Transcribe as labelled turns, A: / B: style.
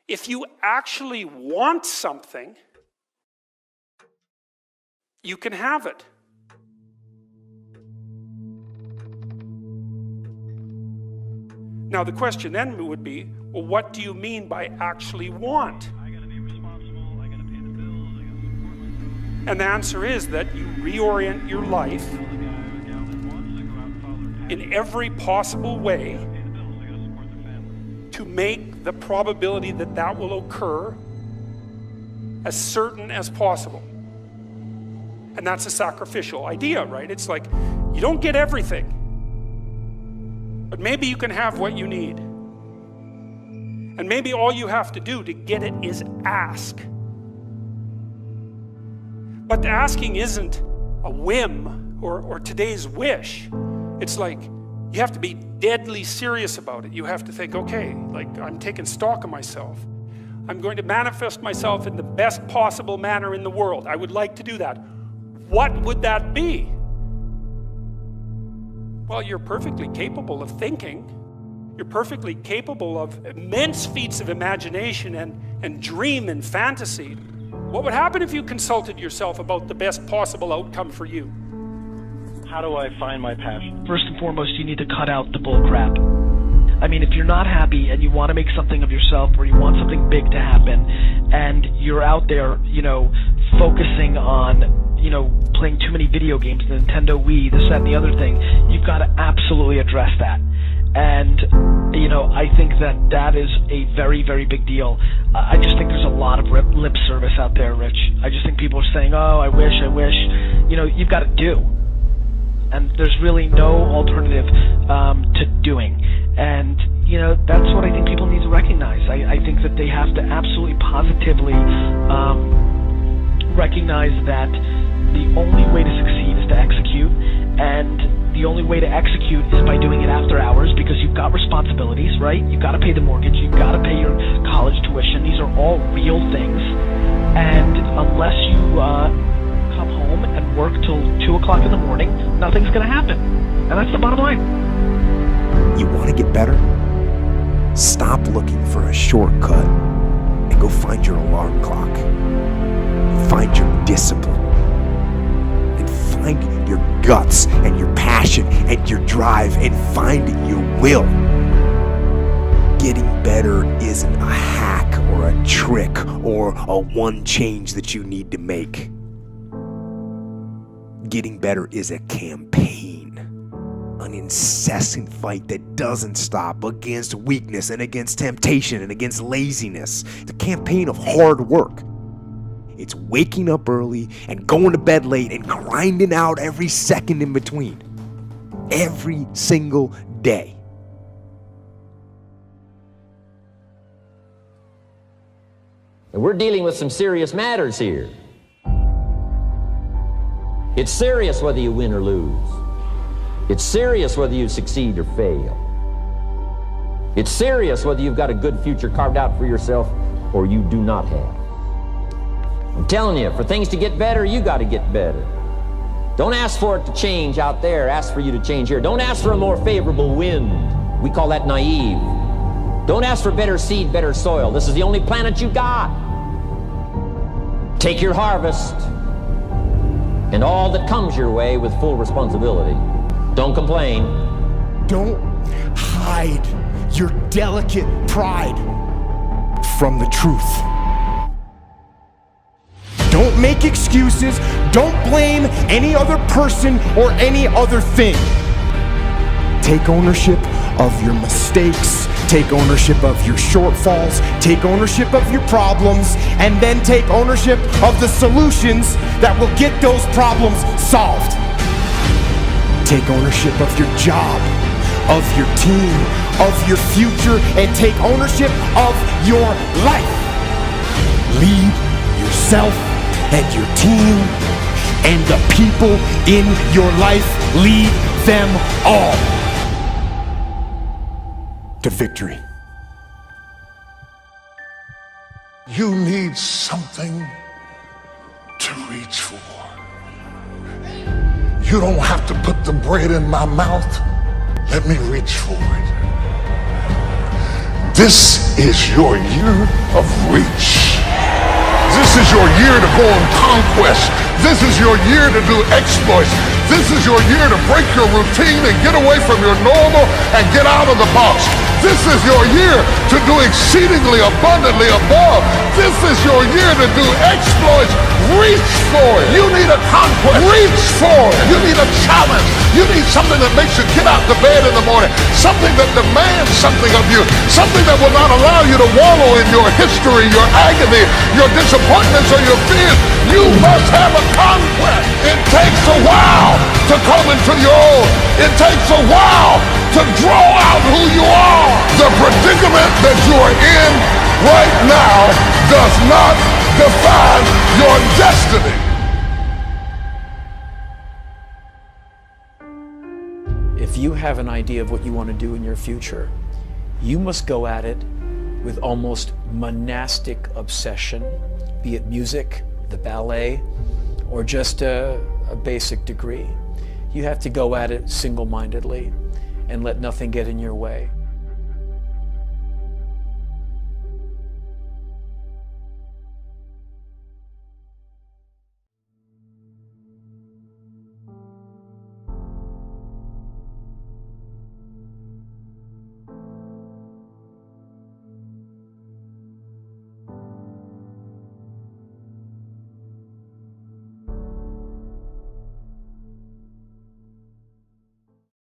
A: If you actually want something, you can have it. Now the question then would be, well, what do you mean by actually want? And the answer is that you reorient your life in every possible way to make the probability that that will occur as certain as possible. And that's a sacrificial idea, right? It's like, you don't get everything, but maybe you can have what you need. And maybe all you have to do to get it is ask. But the asking isn't a whim or today's wish. It's like, you have to be deadly serious about it. You have to think, okay, like, I'm taking stock of myself. I'm going to manifest myself in the best possible manner in the world. I would like to do that. What would that be? Well, you're perfectly capable of thinking. You're perfectly capable of immense feats of imagination and dream and fantasy. What would happen if you consulted yourself about the best possible outcome for you?
B: How do I find my passion?
C: First and foremost, you need to cut out the bull crap. I mean, if you're not happy and you want to make something of yourself, or you want something big to happen, and you're out there, focusing on, playing too many video games, the Nintendo Wii, this, that, and the other thing, you've got to absolutely address that. And, I think that is a very, very big deal. I just think there's a lot of lip service out there, Rich. I just think people are saying, oh, I wish. You've got to do. And there's really no alternative to doing. And, that's what I think people need to recognize. I think that they have to absolutely positively recognize that the only way to succeed is to execute, and the only way to execute is by doing it after hours, because you've got responsibilities, right? You've got to pay the mortgage, you've got to pay your college tuition. These are all real things, and unless you come home and work till 2 o'clock in the morning, nothing's going to happen. And that's the bottom line.
D: You want to get better? Stop looking for a shortcut and go find your alarm clock. Find your discipline. And find your guts and your passion and your drive, and find your will. Getting better isn't a hack or a trick or a one change that you need to make. Getting better is a campaign, an incessant fight that doesn't stop against weakness and against temptation and against laziness. It's a campaign of hard work. It's waking up early and going to bed late and grinding out every second in between. Every single day.
E: And we're dealing with some serious matters here. It's serious whether you win or lose. It's serious whether you succeed or fail. It's serious whether you've got a good future carved out for yourself or you do not have. I'm telling you, for things to get better, you got to get better. Don't ask for it to change out there. Ask for you to change here. Don't ask for a more favorable wind. We call that naive. Don't ask for better seed, better soil. This is the only planet you got. Take your harvest and all that comes your way with full responsibility. Don't complain.
D: Don't hide your delicate pride from the truth. Don't make excuses. Don't blame any other person or any other thing. Take ownership of your mistakes. Take ownership of your shortfalls. Take ownership of your problems. And then take ownership of the solutions that will get those problems solved. Take ownership of your job, of your team, of your future, and take ownership of your life. Lead yourself and your team and the people in your life. Lead them all to victory.
F: You need something to reach for. You don't have to put the bread in my mouth. Let me reach for it. This is your year of reach. This is your year to go on conquest. This is your year to do exploits. This is your year to break your routine and get away from your normal and get out of the box. This is your year to do exceedingly abundantly above. This is your year to do exploits. Reach for it. You need a conquest. Reach for it. You need a challenge. You need something that makes you get out of bed in the morning. Something that demands something of you. Something that will not allow you to wallow in your history, your agony, your disappointments, or your fears. You must have a conquest. It takes a while to come into your own. It takes a while to grow out who you are. The predicament that you are in right now does not define your destiny.
G: If you have an idea of what you want to do in your future, you must go at it with almost monastic obsession, be it music, the ballet, or just a basic degree. You have to go at it single-mindedly and let nothing get in your way.